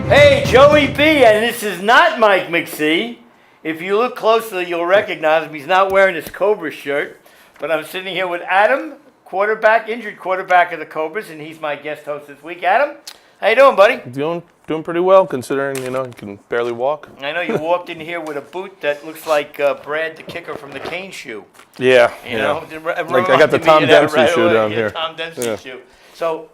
Hey, Joey B, and this is not Mike McSee. If you look closely, you'll recognize him. He's not wearing his Cobra shirt, but I'm sitting here with Adam, injured quarterback of the Cobras, and he's my guest host this week. Adam, how you doing, buddy? Doing pretty well, considering you can barely walk. I know you walked in here with a boot that looks like Brad, the kicker from the Kane shoe. Yeah, Like I got the Tom Dempsey shoe down here. Tom Dempsey shoe. So,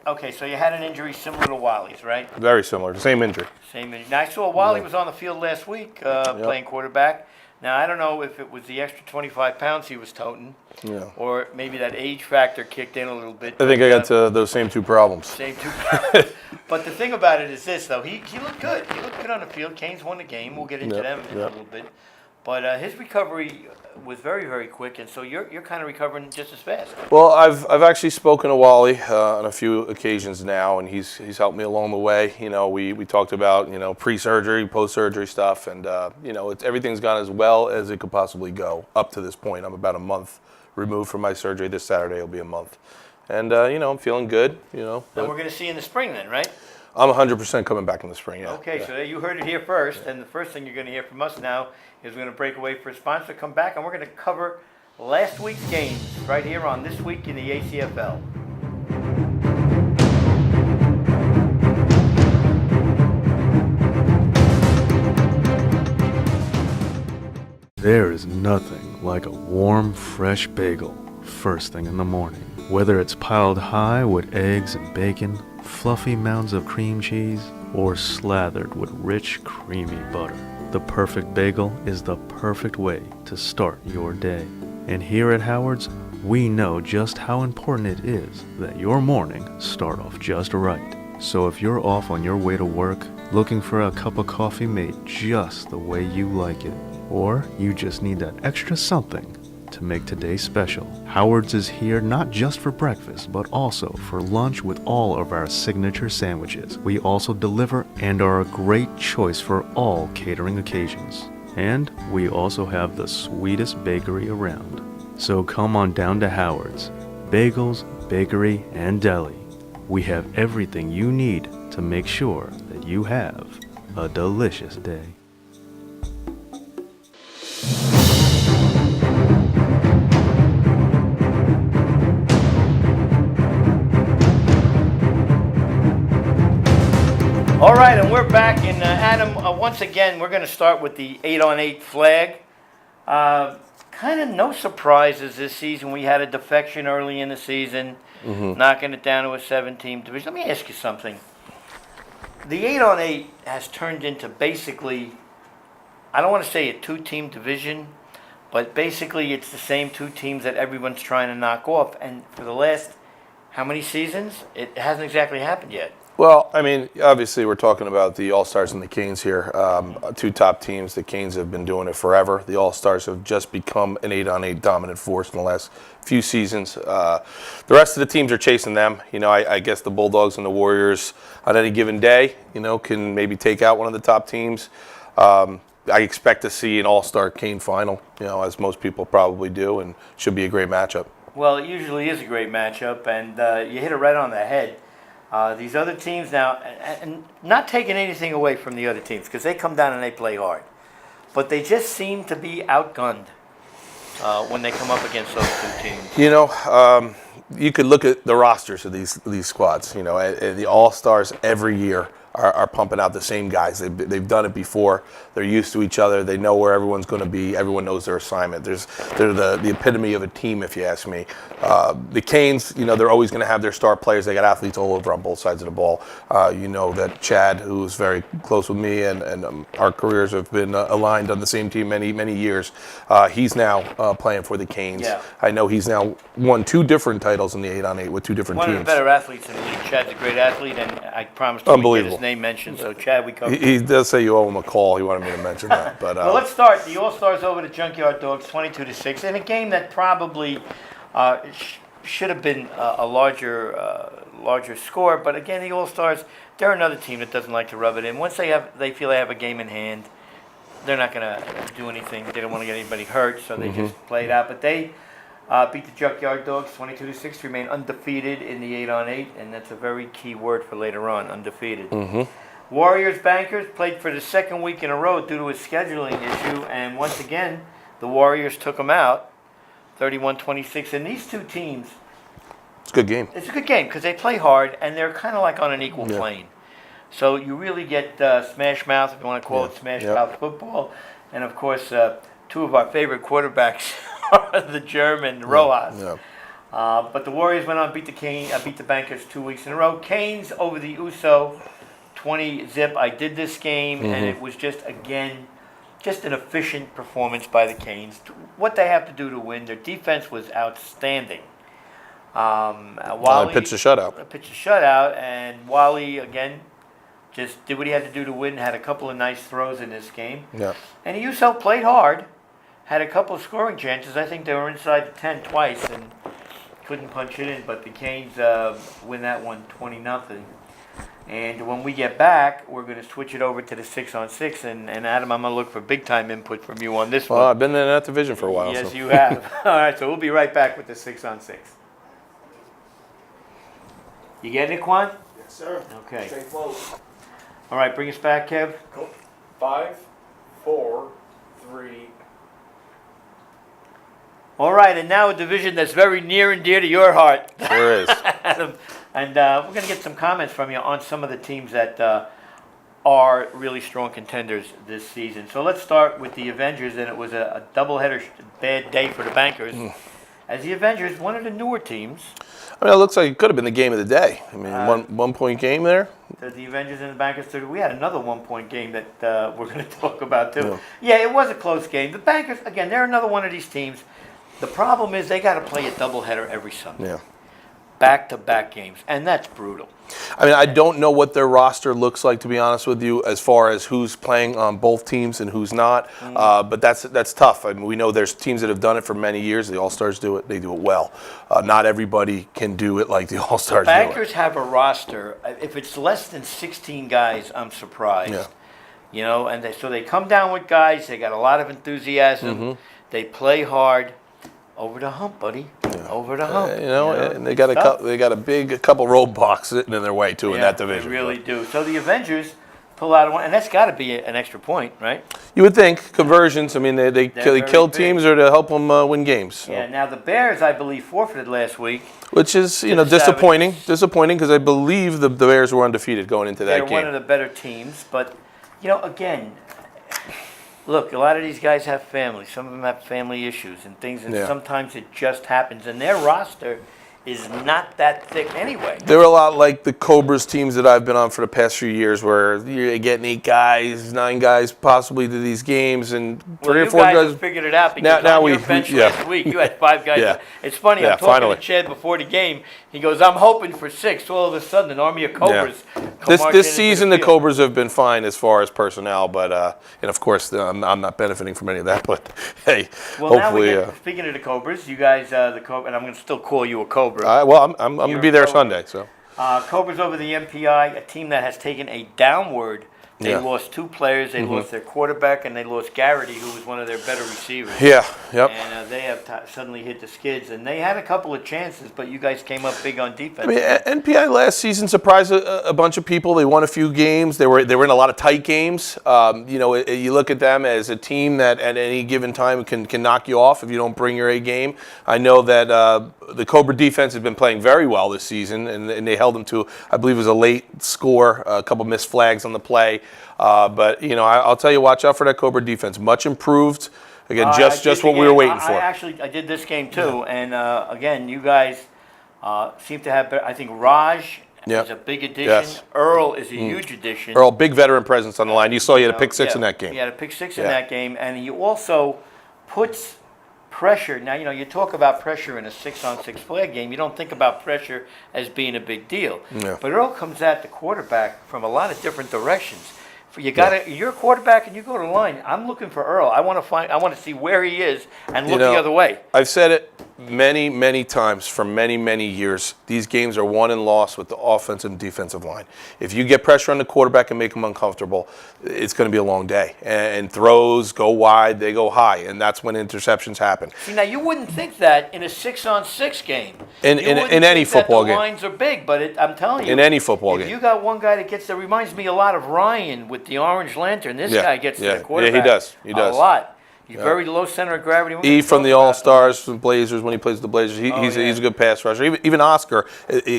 okay, so you had an injury similar to Wally's, right? Very similar, same injury. Same injury. Now, I saw Wally was on the field last week playing quarterback. Now, I don't know if it was the extra 25 pounds he was toting, or maybe that age factor kicked in a little bit. I think I got those same two problems. Same two problems. But the thing about it is this, though. He looked good. He looked good on the field. Canes won the game. We'll get into them in a little bit. But his recovery was very, very quick, and so you're kind of recovering just as fast. Well, I've actually spoken to Wally on a few occasions now, and he's helped me along the way. We talked about pre-surgery, post-surgery stuff, and everything's gone as well as it could possibly go up to this point. I'm about a month removed from my surgery. This Saturday will be a month, and I'm feeling good. And we're going to see you in the spring then, right? I'm 100% coming back in the spring. Yeah. Okay, so you heard it here first, and the first thing you're going to hear from us now is we're going to break away for a sponsor, come back, and we're going to cover last week's games right here on This Week in the ACFL. There is nothing like a warm, fresh bagel first thing in the morning. Whether it's piled high with eggs and bacon, fluffy mounds of cream cheese, or slathered with rich, creamy butter, the perfect bagel is the perfect way to start your day. And here at Howard's, we know just how important it is that your morning start off just right. So if you're off on your way to work, looking for a cup of coffee made just the way you like it, or you just need that extra something to make today special, Howard's is here not just for breakfast, but also for lunch with all of our signature sandwiches. We also deliver and are a great choice for all catering occasions. And we also have the sweetest bakery around. So come on down to Howard's. Bagels, bakery, and deli. We have everything you need to make sure that you have a delicious day. All right, and we're back. And Adam, once again, we're going to start with the 8-on-8 flag. Kind of no surprises this season. We had a defection early in the season, knocking it down to a 7-team division. Let me ask you something. The 8-on-8 has turned into basically, I don't want to say a 2-team division, but basically it's the same 2 teams that everyone's trying to knock off. And for the last, how many seasons? It hasn't exactly happened yet. Well, I mean, obviously we're talking about the All-Stars and the Canes here, 2 top teams. The Canes have been doing it forever. The All-Stars have just become an 8-on-8 dominant force in the last few seasons. The rest of the teams are chasing them. I guess the Bulldogs and the Warriors on any given day, can maybe take out one of the top teams. I expect to see an All-Star Cane final, as most people probably do, and should be a great matchup. Well, it usually is a great matchup, and you hit it right on the head. These other teams now, and not taking anything away from the other teams, because they come down and they play hard, but they just seem to be outgunned when they come up against those 2 teams. You could look at the rosters of these squads. The All-Stars every year are pumping out the same guys. They've done it before. They're used to each other. They know where everyone's going to be. Everyone knows their assignment. They're the epitome of a team, if you ask me. The Canes, they're always going to have their star players. They got athletes all over on both sides of the ball. That Chad, who's very close with me, and our careers have been aligned on the same team many years. He's now playing for the Canes. Yeah. I know he's now won 2 different titles in the 8-on-8 with 2 different teams. One of the better athletes in the league. Chad's a great athlete, and I promised to get his name mentioned. So Chad, we covered. He does say you owe him a call. He wanted me to mention that. But well, let's start. The All-Stars over the Junkyard Dogs, 22-6, in a game that probably should have been a larger score. But again, the All-Stars, they're another team that doesn't like to rub it in. Once they feel they have a game in hand, they're not going to do anything. They don't want to get anybody hurt, so they just play it out. But they beat the Junkyard Dogs 22-6, remain undefeated in the 8-on-8, and that's a very key word for later on, undefeated. Warriors Bankers played for the second week in a row due to a scheduling issue, and once again, the Warriors took them out, 31-26. And these two teams, It's a good game. it's a good game because they play hard and they're kind of like on an equal plane. So you really get smash mouth, if you want to call it smash mouth football, and of course, two of our favorite quarterbacks are the German Rojas. Yeah. But the Warriors went on, beat the Bankers 2 weeks in a row. Canes over the USO, 20-zip. I did this game, and it was just an efficient performance by the Canes. What they have to do to win, their defense was outstanding. Wally pitched a shutout. And Wally, again, just did what he had to do to win, had a couple of nice throws in this game. Yeah. And the USO played hard, had a couple of scoring chances. I think they were inside the 10 twice and couldn't punch it in, but the Canes win that one 20-0. And when we get back, we're going to switch it over to the 6-on-6. And Adam, I'm going to look for big-time input from you on this one. Well, I've been in that division for a while. Yes, so. you have. All right, so we'll be right back with the 6-on-6. You getting it, Quan? Yes, sir. Okay. Stay close. All right, bring us back, Kev. Cool. 5, 4, 3. All right, and now a division that's very near and dear to your heart, There is. Adam. And we're going to get some comments from you on some of the teams that are really strong contenders this season. So let's start with the Avengers, and it was a doubleheader bad day for the Bankers. As the Avengers, one of the newer teams, I mean, it looks like it could have been the game of the day. I mean, one point game there. the Avengers and the Bankers, we had another 1-point game that we're going to talk about too. Yeah, it was a close game. The Bankers, again, they're another one of these teams. The problem is they got to play a doubleheader every Sunday. Yeah. Back-to-back games, and that's brutal. I mean, I don't know what their roster looks like, to be honest with you, as far as who's playing on both teams and who's not. But that's tough. I mean, we know there's teams that have done it for many years. The All-Stars do it. They do it well. Not everybody can do it like the All-Stars do it. Bankers have a roster. If it's less than 16 guys, I'm surprised. Yeah. You know, and so they come down with guys. They got a lot of enthusiasm. They play hard. Over the hump, buddy. Over the hump. And they got a couple roadblocks sitting in their way too in that division. They really do. So the Avengers pull out one, and that's got to be an extra point, right? You would think conversions. I mean, they kill big. teams or to help them win games. So. Yeah. Now the Bears, I believe, forfeited last week. Which is the disappointing. Disappointing because I believe the Bears were undefeated going into that They're game. one of the better teams, but again. Look, a lot of these guys have families. Some of them have family issues and things, and sometimes it just happens. And their roster is not that thick anyway. They're a lot like the Cobras teams that I've been on for the past few years, where you're getting 8 guys, 9 guys possibly to these games, and 3 or 4 guys guys have figured it out because now on we- your bench yeah. last week you had 5 guys. Yeah. It's funny. Yeah, I'm talking finally. to Chad before the game. He goes, "I'm hoping for 6." All of a sudden, an army of Cobras. come marching This into season, the field. Cobras have been fine as far as personnel, but and of course, I'm not benefiting from any of that. But hey, Well, now hopefully, speaking of the Cobras, you guys, the Cobra, and I'm going to still call you a Cobra. I'm going You're to be there a Cobra. Sunday. So Cobras over the MPI, a team that has taken a downward. They Yeah. lost 2 players. They lost their quarterback, and they lost Garrity, who was one of their better receivers. yeah, yep. And they have suddenly hit the skids. And they had a couple of chances, but you guys came up big on defense. I mean, NPI last season surprised a bunch of people. They won a few games. They were in a lot of tight games. You look at them as a team that at any given time can knock you off if you don't bring your A game. I know that the Cobra defense has been playing very well this season, and they held them to, I believe it was a late score, a couple missed flags on the play. But I'll tell you, watch out for that Cobra defense. Much improved. Again, just what we were waiting for. I did this game too, and again, you guys seem to have better. I think Raj is a big addition. Yes. Earl is a huge addition. Earl, big veteran presence on the line. You saw he had a pick 6 in that game. He had a pick 6 in that game, and he also puts pressure. Now, you talk about pressure in a 6-on-6 flag game. You don't think about pressure as being a big deal. Yeah. But Earl comes at the quarterback from a lot of different directions. You're a quarterback and you go to the line. I'm looking for Earl. I want to see where he is and look the other way. I've said it many times for many years, these games are won and lost with the offensive and defensive line. If you get pressure on the quarterback and make him uncomfortable, it's going to be a long day. And throws go wide, they go high, and that's when interceptions happen. See, now you wouldn't think that in a 6-on-6 game. In any football game. The lines are big, but I'm telling you. In any football game. You got one guy that reminds me a lot of Ryan with the orange lantern. This guy gets to the quarterback. Yeah, he does. He does. A lot. He's very low center of gravity. From the All-Stars, from Blazers, when he plays the Blazers, he's a good pass rusher. Even Oscar,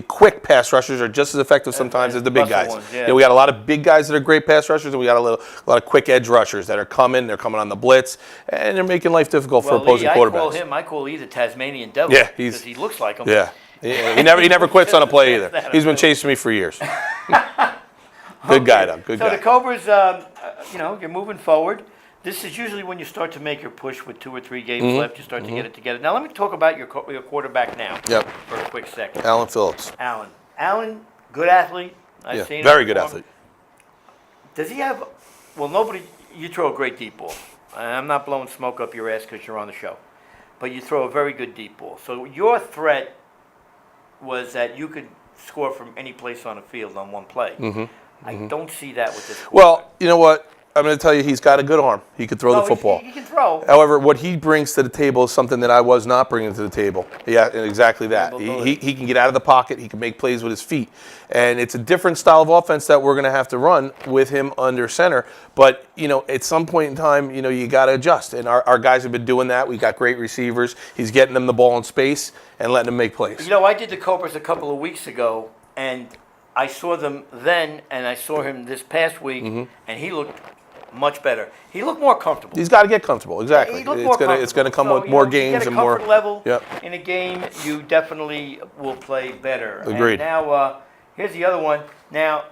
quick pass rushers are just as effective sometimes as the big guys. Ones, we got a lot of big guys that are great pass rushers, and we got a lot of quick edge rushers that are coming. They're coming on the blitz, and they're making life difficult for opposing quarterbacks. I call the Tasmanian devil. Yeah, because he looks like him. Yeah, he never quits on a play either. He's been chasing me for years. Good guy, though. Good guy. So the Cobras, you're moving forward. This is usually when you start to make your push with 2 or 3 games left. You start to get it together. Now let me talk about your quarterback now. Yep. For a quick second. Alan Phillips. Alan, good athlete. I've seen him very good perform. athlete. Does he have? Well, you throw a great deep ball. I'm not blowing smoke up your ass because you're on the show, but you throw a very good deep ball. So your threat was that you could score from any place on the field on one play. I don't see that with this. Well, you know what? I'm going to tell you, he's got a good arm. He could throw the football. He can throw. However, what he brings to the table is something that I was not bringing to the table. Yeah, exactly that. He can get out of the pocket. He can make plays with his feet. And it's a different style of offense that we're going to have to run with him under center. But, at some point in time, you got to adjust. And our guys have been doing that. We got great receivers. He's getting them the ball in space and letting them make plays. I did the Cobras a couple of weeks ago, and I saw them then, and I saw him this past week, and he looked much better. He looked more comfortable. He's got to get comfortable. Exactly. He looked more comfortable. It's going to come with more games and more. If you get a comfort level in a game, you definitely will play better. Agreed. And now, here's the other one. Now,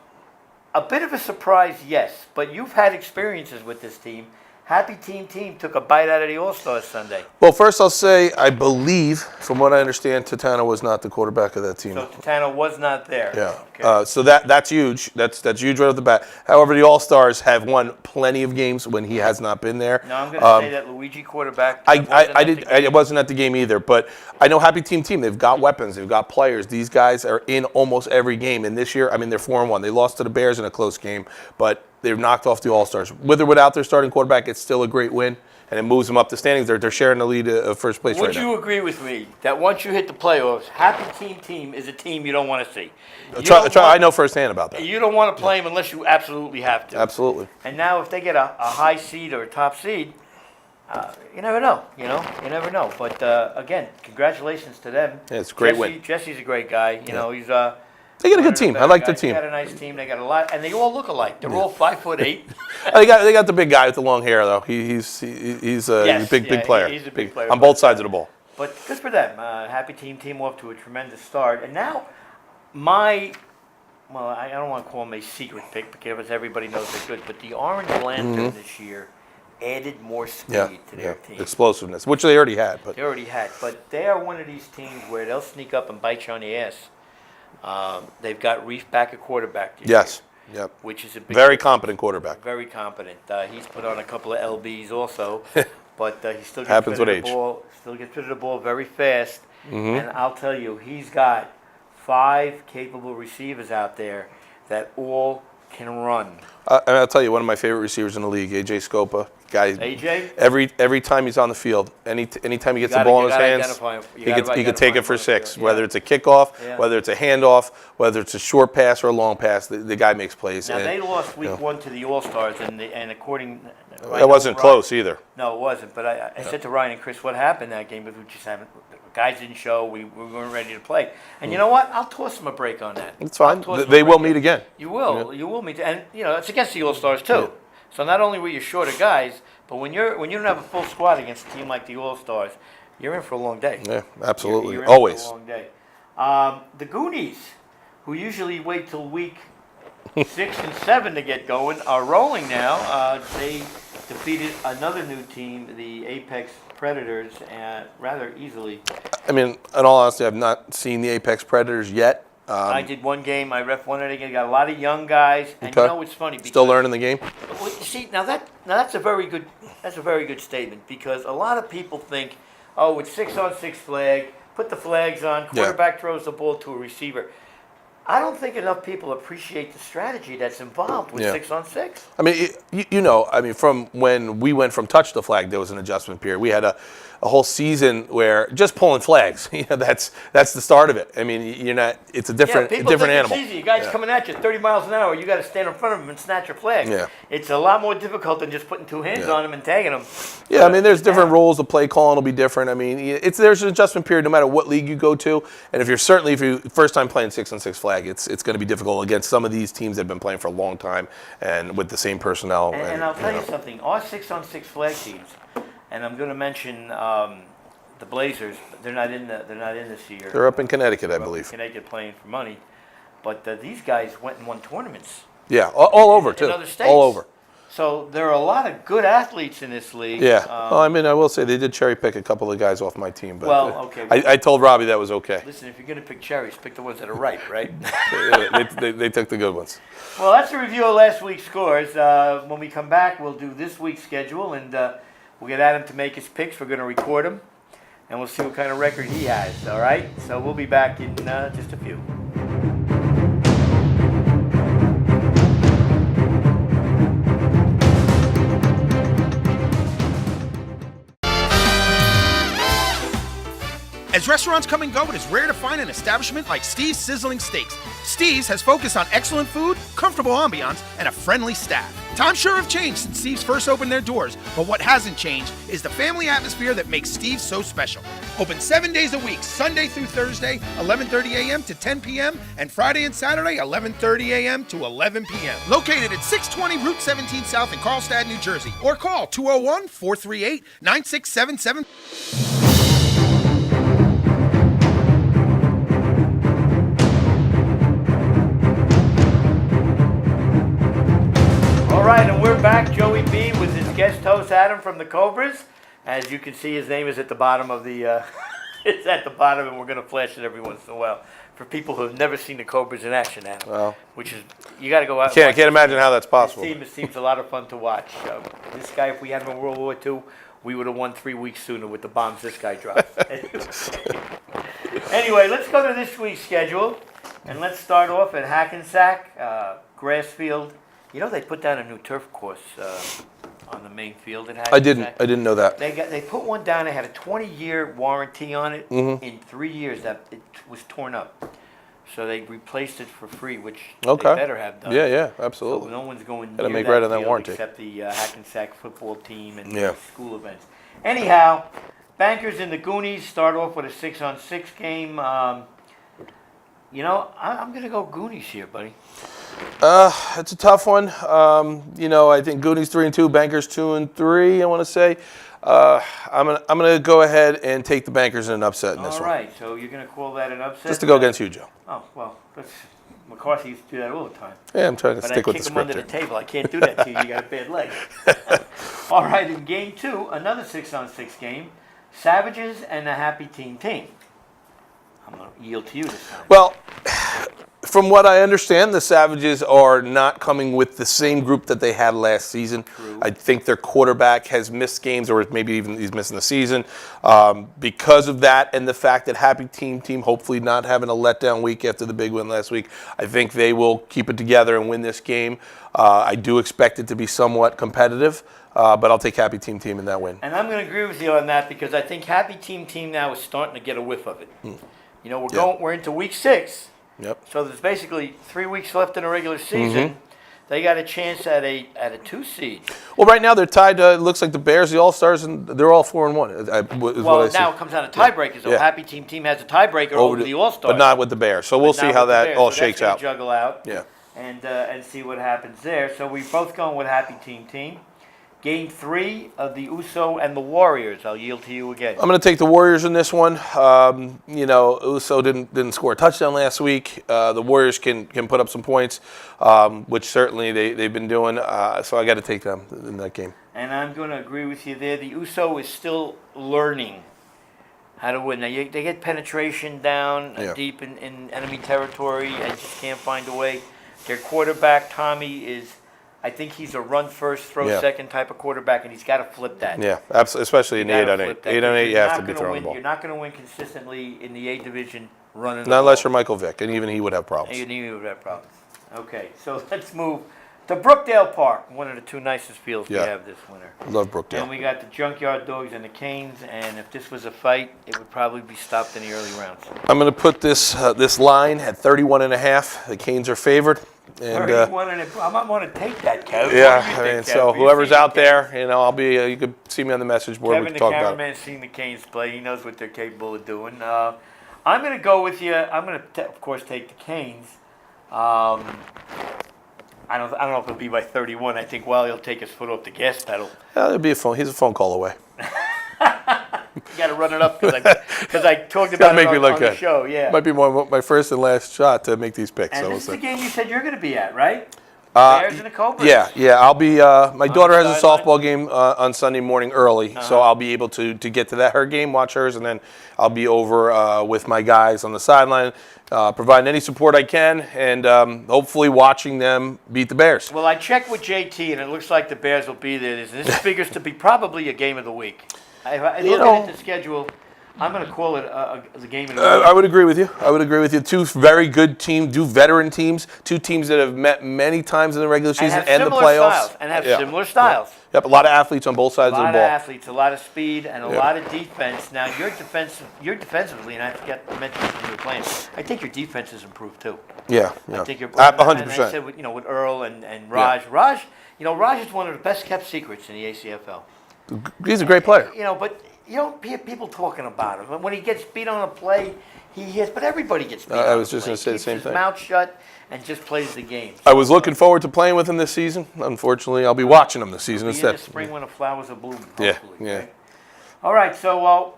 a bit of a surprise, yes, but you've had experiences with this team. Happy Team took a bite out of the All-Stars Sunday. Well, first I'll say, I believe, from what I understand, Tatana was not the quarterback of that team. So Tatana was not there. Yeah. Okay. So that's huge. That's huge right off the bat. However, the All-Stars have won plenty of games when he has not been there. No, I'm going to say that Luigi quarterback. I wasn't at the game either, but I know Happy Team. They've got weapons. They've got players. These guys are in almost every game. And this year, they're 4-1. They lost to the Bears in a close game, but they've knocked off the All-Stars. With or without their starting quarterback, it's still a great win, and it moves them up the standings. They're sharing the lead of first place right now. Would you agree with me that once you hit the playoffs, Happy Team is a team you don't want to see? I know firsthand about that. You don't want to play them unless you absolutely have to. Absolutely. And now if they get a high seed or a top seed, you never know. You never know. But again, congratulations to them. Yeah, it's a great win. Jesse's a great guy. He's they got a good team. I like their team. They got a nice team. They got a lot, and they all look alike. They're all 5'8". They got the big guy with the long hair though. He's a big player. He's a big player on both sides of the ball. But good for them. Happy Team off to a tremendous start. And now, I don't want to call them a secret pick because everybody knows they're good. But the Orange Lantern this year added more speed to their team. Explosiveness, which they already had. But they are one of these teams where they'll sneak up and bite you on the ass. They've got Reef back at quarterback this year, Yep. which is a big very competent quarterback. Very competent. He's put on a couple of LBs also, but he still gets happens rid with of the age. ball. Still gets rid of the ball very fast. And I'll tell you, he's got 5 capable receivers out there that all can run. And I'll tell you, one of my favorite receivers in the league, AJ Scopa. Guy, AJ? Every time he's on the field, anytime he gets the ball in his hands, he could take it for 6. Whether it's a kickoff, whether it's a handoff, whether it's a short pass or a long pass, the guy makes plays. Now they lost week 1 to the All-Stars, and according it wasn't close either. No, it wasn't. But I said to Ryan and Chris, what happened that game? Because we just haven't. Guys didn't show. We weren't ready to play. And you know what? I'll toss them a break on that. It's fine. They will meet again. You will. You will meet. And it's against the All-Stars too. Yeah. So not only were you short of guys, but when you don't have a full squad against a team like the All-Stars, you're in for a long day. Yeah, absolutely. You're in Always. for a long day. The Goonies, who usually wait till week 6 and 7 to get going, are rolling now. They defeated another new team, the Apex Predators, rather easily. In all honesty, I've not seen the Apex Predators yet. I did one game. I ref one of it. Got a lot of young guys, and it's funny. Because, still learning the game. Well, you see, now that's a very good statement because a lot of people think, oh, it's 6-on-6 flag, put the flags on, Yeah. quarterback throws the ball to a receiver. I don't think enough people appreciate the strategy that's involved with Yeah. 6-on-6. I mean, from when we went from touch to flag, there was an adjustment period. We had a whole season where just pulling flags, that's the start of it. I mean, you're not. It's a different people different think animal. It's easy. You guys Yeah. coming at you 30 miles an hour. You got to stand in front of them and snatch your flag. Yeah. It's a lot more difficult than just putting two hands Yeah. on them and tagging them. Yeah, I mean, there's different rules. The play calling will be different. I mean, there's an adjustment period no matter what league you go to. And if you're first time playing 6-on-6 flag, it's going to be difficult against some of these teams that have been playing for a long time and with the same personnel. And I'll tell you something. Our 6-on-6 flag teams, and I'm going to mention the Blazers. They're not in this year. They're up in Connecticut, I They're up in believe. Connecticut playing for money, but these guys went and won tournaments. Yeah, all over too. In other states. All over. So there are a lot of good athletes in this league. Yeah. Well, I mean, I will say they did cherry pick a couple of guys off my team, but Well, okay. I told Robbie that was okay. Listen, if you're going to pick cherries, pick the ones that are ripe, right? they took the good ones. Well, that's a review of last week's scores. When we come back, we'll do this week's schedule, and we'll get Adam to make his picks. We're going to record them, and we'll see what kind of record he has, all right? So we'll be back in just a few. As restaurants come and go, it is rare to find an establishment like Steve's Sizzling Steaks. Steve's has focused on excellent food, comfortable ambiance, and a friendly staff. Times sure have changed since Steve's first opened their doors, but what hasn't changed is the family atmosphere that makes Steve's so special. Open 7 days a week, Sunday through Thursday, 11:30 a.m. to 10 p.m., and Friday and Saturday, 11:30 a.m. to 11 p.m. Located at 620 Route 17 South in Carlstadt, New Jersey, or call 201-438-9677. All right, and we're back. Joey B with his guest host Adam from the Cobras. As you can see, his name is at the bottom of the. It's at the bottom, and we're going to flash it every once in a while for people who have never seen the Cobras in action, Adam. Well, which is you got to go out. I and can't imagine how that's possible. This seems a lot of fun to watch. This guy, if we had him in World War II, we would have won 3 weeks sooner with the bombs this guy dropped. Anyway, let's go to this week's schedule, and let's start off at Hackensack, grass field. You know they put down a new turf course on the main field at Hackensack. I didn't know that. They put one down. They had a 20-year warranty on it. Mm-hmm. In 3 years, that it was torn up, so they replaced it for free, which Okay. they better have done. Yeah, So absolutely. no one's going Gotta near make that right on that field warranty. except the Hackensack football team and Yeah. school events. Anyhow, Bankers and the Goonies start off with a 6-on-6 game. I'm going to go Goonies here, buddy. It's a tough one. I think Goonies 3-2, Bankers 2-3. I want to say. I'm gonna go ahead and take the Bankers in an upset in this All one. right, so you're going to call that an upset? Just to go against you, Joe. Oh, well, McCarthy used to do that all the time. Yeah, I'm trying to But stick I with kick the him under script the here. table. I can't do that to you. You got a bad leg. All right, in game 2, another 6-on-6 game. Savages and the Happy Team team. I'm going to yield to you this time. Well, from what I understand, the Savages are not coming with the same group that they had last season. True. I think their quarterback has missed games, or maybe even he's missing the season. Because of that and the fact that Happy Team hopefully not having a letdown week after the big win last week, I think they will keep it together and win this game. I do expect it to be somewhat competitive, but I'll take Happy Team in that win. And I'm going to agree with you on that because I think Happy Team now is starting to get a whiff of it. We're into week 6. Yep. So there's basically 3 weeks left in the regular season. They got a chance at a 2 seed. Well, right now they're tied. It looks like the Bears, the All-Stars, and they're all 4-1. Well, now it comes down to tiebreakers. So Yeah. Happy Team has a tiebreaker over the All-Stars. but not with the Bears. So we'll see how that all shakes out. Juggle out. Yeah. And see what happens there. So we're both going with Happy Team. Game 3 of the Uso and the Warriors. I'll yield to you again. I'm going to take the Warriors in this one. Uso didn't score a touchdown last week. The Warriors can put up some points, which certainly they've been doing. So I got to take them in that game. And I'm going to agree with you there. The Uso is still learning how to win. Now, they get penetration down deep in enemy territory and just can't find a way. Their quarterback, Tommy, is I think he's a run first, throw Yeah. second type of quarterback, and he's got to flip that. Yeah, absolutely, especially in the You 8 gotta on flip 8. that, 8 on 8, because you you're have to not be gonna throwing win- the ball. You're not going to win consistently in the A division running the Not ball. unless you're Michael Vick, and even he would have problems. And you would have problems. Okay, so let's move to Brookdale Park, one of the two nicest fields we Yeah. have this winter. Love Brookdale. And we got the Junkyard Dogs and the Canes, and if this was a fight, it would probably be stopped in the early rounds. I'm going to put this line at 31.5. The Canes are favored. And 31 and I might want to take that, Kev. yeah, What do you I think, mean, Kev? so You whoever's see the out Canes? there, I'll be. You could see me on the message board. We Kevin, can the talk about it. cameraman's seen the Canes play. He knows what they're capable of doing. I'm going to go with you. I'm going to, of course, take the Canes. I don't know if it'll be by 31. I think Wally will take his foot off the gas pedal. It'll be a phone. He's a phone call away. You got to run it up because I talked Gotta about make it me on look the good. show. Yeah. Might be my first and last shot to make these picks. And so this is we'll the see. game you said you're going to be at, right? Bears and the Cobras. Yeah. I'll be. My daughter has a sideline? softball game on Sunday morning early, so I'll be able to get to her game, watch hers, and then I'll be over with my guys on the sideline, providing any support I can, and hopefully watching them beat the Bears. Well, I checked with JT, and it looks like the Bears will be there. This figures to be probably a game of the week. I look at the schedule. I'm going to call it the game of the week. I would agree with you. Two very good teams, two veteran teams, two teams that have met many times in the regular season and the playoffs. Similar styles. Yep, a lot of athletes on both sides A of lot the of ball. athletes, a lot of speed, and a lot of defense. Now, you're defensively, and I forgot to mention this when you were playing. I think your defense has improved too. Yeah. I think you're 100%. And I said with Earl and Raj. Raj is one of the best kept secrets in the ACFL. He's a great player. But you don't hear people talking about him. When he gets beat on a play, he hits. But everybody gets beat. I on was a just play. gonna say the Keeps same his thing. Mouth shut and just plays the game. I was looking forward to playing with him this season. Unfortunately, I'll be watching him this season Be in instead. the spring when the flowers are blooming. Yeah, Hopefully, yeah. right? All right, so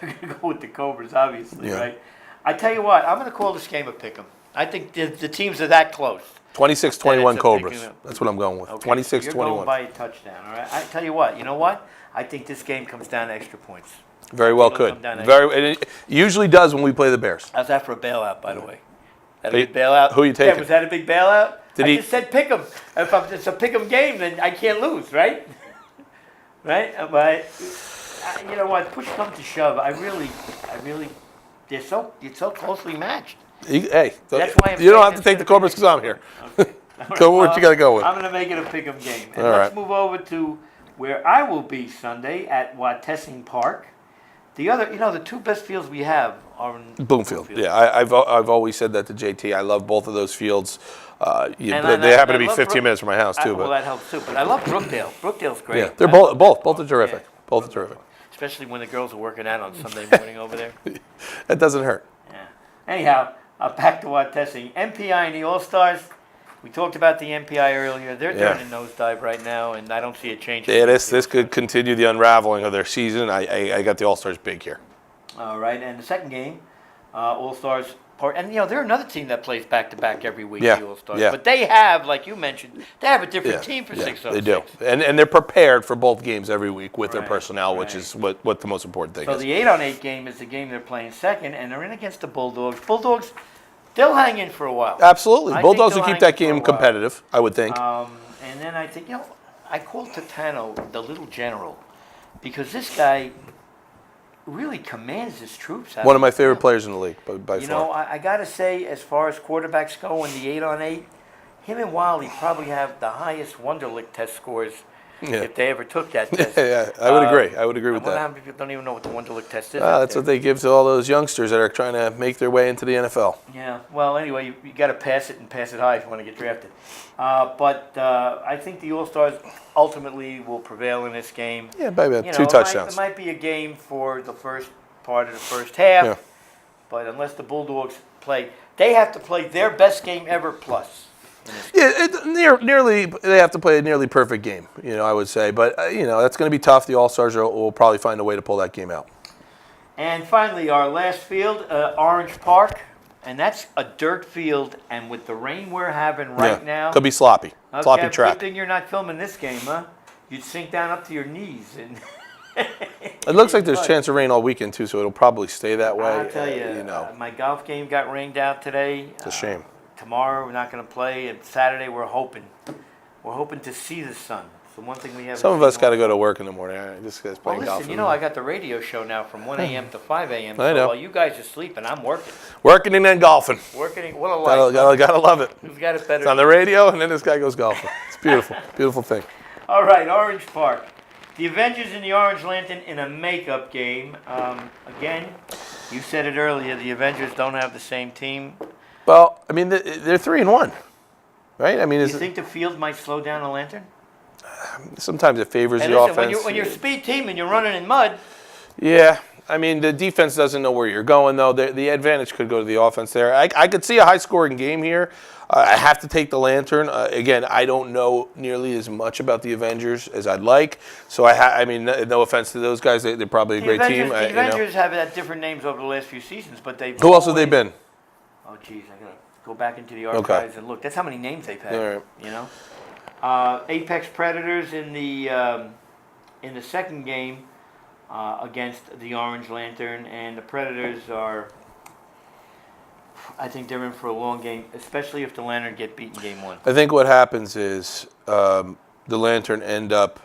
you're gonna go with the Cobras, obviously, Yeah. right? I tell you what, I'm gonna call this game a pick'em. I think the teams are that close. 26-21 That's a Cobras. big- That's what I'm going with. Okay, so you're going 26-21. by a touchdown. All right. I tell you what. You know what? I think this game comes down to extra points. Very well It'll could. come down to And it usually does when we play the Bears. How's that for a bailout, by the way? That a Hey, big bailout? who you Yeah, taking? was that a big bailout? Did I he- just said pick 'em. If it's a pick 'em game, then I can't lose, right? Right? But you know what? Push come to shove, I really, it's so closely matched. Hey, That's why I'm you don't saying have to it's take the gonna be Cobras because I'm here. Okay. Go with what you got to go with. I'm going to make it a pick 'em game. And All let's right. move over to where I will be Sunday at Watessing Park. The other, the two best fields we have are in Bloomfield. Yeah, I've always said that to JT. I love both of those fields. And They I happen to be love 15 minutes from my house too. Well, But that helps too. But I love Brookdale. Brookdale's great. yeah, they're I both love both are terrific. Yeah. Both are terrific. Especially when the girls are working out on Sunday morning over there. That doesn't hurt. Yeah. Anyhow, back to Watessing. MPI and the All-Stars. We talked about the MPI earlier. They're Yeah. doing a nosedive right now, and I don't see a change. Yeah, this could continue the unraveling of their season. I got the All Stars big here. All right, and the second game, All-Stars part, and they're another team that plays back-to-back every week, Yeah, the All-Stars. yeah. But they have, like you mentioned, they have a different Yeah, team for yeah, 606. they do, and they're prepared for both games every week with their Right, personnel, which right. is what the most important thing So is. the 8-on-8 game is the game they're playing second, and they're in against the Bulldogs. Bulldogs, they'll hang in for a while. Absolutely, I think Bulldogs will they'll keep hang that in for a game while. competitive. I would think. And then I think, I called Totano the little general because this guy really commands his troops. One of my favorite players in the league, by You know, far. I got to say, as far as quarterbacks go in the 8-on-8, him and Wally probably have the highest Wonderlic test scores Yeah. if they ever took that test. Yeah, I would agree. I would agree with I wonder how that. many people don't even know what the Wonderlic test is. out That's there. what they give to all those youngsters that are trying to make their way into the NFL. Yeah, well, anyway, you got to pass it and pass it high if you want to get drafted. But I think the All-Stars ultimately will prevail in this game. Yeah, by about You know, two touchdowns. It might be a game for the first part of the first half, Yeah. but unless the Bulldogs play, they have to play their best game ever plus. Yeah, nearly. They have to play a nearly perfect game. I would say, but that's going to be tough. The All Stars will probably find a way to pull that game out. And finally, our last field, Orange Park, and that's a dirt field. And with the rain we're having right now, Could be sloppy. okay, Sloppy track. Good thing you're not filming this game, huh? You'd sink down up to your knees. And It looks like there's a chance of rain all weekend too, so it'll probably stay that way. I'll tell you, my golf game got rained out today. It's a shame. Tomorrow we're not going to play, and Saturday we're hoping we're hoping to see the sun. It's the one thing we have. Some of us got to go to work in the morning. All right, this guy's Well, playing listen, golf. I got the radio show now from 1 a.m. to 5 a.m. I So know. while you guys are sleeping, I'm working. Working and then golfing. Working, what a life. Gotta love it. Who's got it It's better? on the radio, and then this guy goes golfing. It's beautiful, beautiful thing. All right, Orange Park. The Avengers and the Orange Lantern in a makeup game. Again, you said it earlier, the Avengers don't have the same team. Well, I mean, they're 3-1, right? I mean, Do you think the field might slow down the Lantern? sometimes it favors And the listen, offense. when you're a speed team and you're running in mud, Yeah, I mean, the defense doesn't know where you're going, though. The advantage could go to the offense there. I could see a high-scoring game here. I have to take the Lantern. Again, I don't know nearly as much about the Avengers as I'd like. So, I mean, no offense to those guys. They're probably a the great Avengers, team. the Avengers have had different names over the last few seasons, but they've Who else have they always- been? Oh, geez, I gotta go back into the archives and look. That's how many names they've had. All right. You know, Apex Predators in the second game against the Orange Lantern, and the Predators are. I think they're in for a long game, especially if the Lantern get beaten game one. I think what happens is the Lantern end up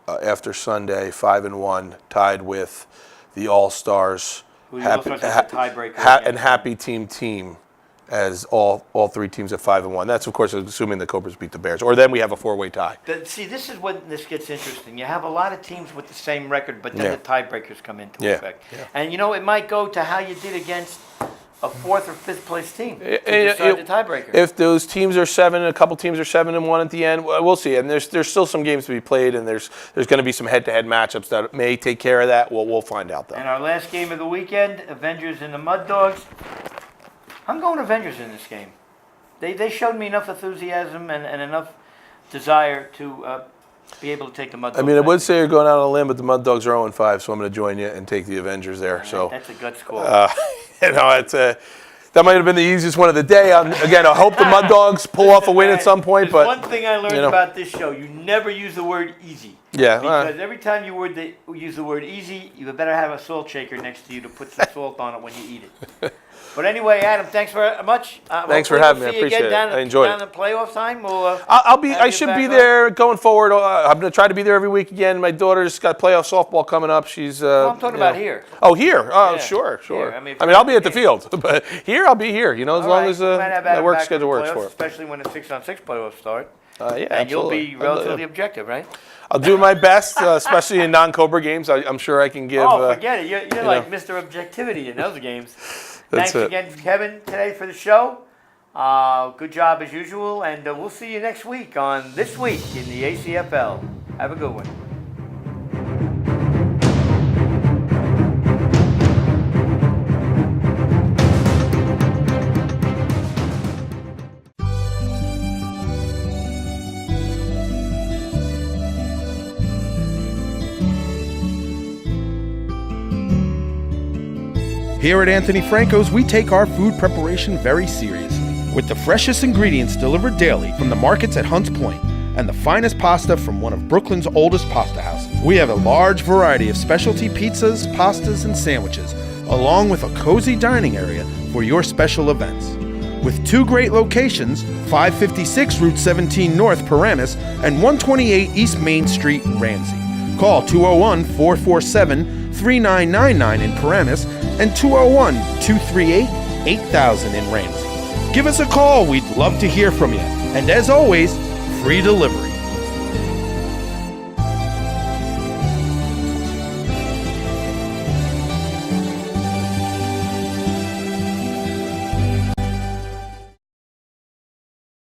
after Sunday 5-1, tied with the All-Stars. Who the All-Stars has a tiebreaker against Happy team as all three teams at 5-1. That's of course assuming the Cobras beat the Bears, or then we have a 4-way tie. See, this is when this gets interesting. You have a lot of teams with the same record, but then Yeah. the tiebreakers come into Yeah, effect. yeah. And it might go to how you did against a 4th or 5th place team to Eh, decide the tiebreaker. If those teams are 7, a couple teams are 7-1 at the end, we'll see. And there's still some games to be played, and there's going to be some head-to-head matchups that may take care of that. We'll find out though. And our last game of the weekend, Avengers and the Mud Dogs. I'm going Avengers in this game. They showed me enough enthusiasm and enough desire to be able to take the Mud Dogs. I mean, I would next say you're going out on a limb, but the Mud Dogs are 0-5, so I'm going to join you and take the Avengers there. year. So, That's a gut score. it's that might have been the easiest one of the day. Again, I hope the Mud Dogs pull off a win at some point. There's But one thing I learned about this show: you never use the word easy. yeah, Because every time you use the word easy, you better have a salt shaker next to you to put some salt on it when you eat it. But anyway, Adam, thanks very much. Thanks for Hopefully having me. we'll I see you appreciate again it. I enjoyed down it. the playoff time. We'll, I'll be. have I you should back be on. there going forward. I'm going to try to be there every week again. My daughter's got playoff softball coming up. She's. I'm talking about here. Oh, here. Oh, Yeah. sure. Here. I mean, if I'll be at the you're- field, but here I'll be here. As All long right. as We might have my Adam work back for schedule the works playoffs, for it. especially when the 6-on-6 playoffs start. Yeah, And absolutely. you'll be relatively objective, right? I'll do my best, especially in non-Cobra games. I'm sure I can give. Oh, forget it. You're like know. Mr. Objectivity in those games. That's Thanks it. again, Kevin, today for the show. Good job as usual, and we'll see you next week on This Week in the ACFL. Have a good one. Here at Anthony Franco's, we take our food preparation very seriously. With the freshest ingredients delivered daily from the markets at Hunts Point and the finest pasta from one of Brooklyn's oldest pasta houses. We have a large variety of specialty pizzas, pastas, and sandwiches, along with a cozy dining area for your special events. With 2 great locations, 556 Route 17 North, Paramus, and 128 East Main Street, Ramsey. Call 201-447-3999 in Paramus and 201-238-8000 in Ramsey. Give us a call. We'd love to hear from you. And as always, free delivery.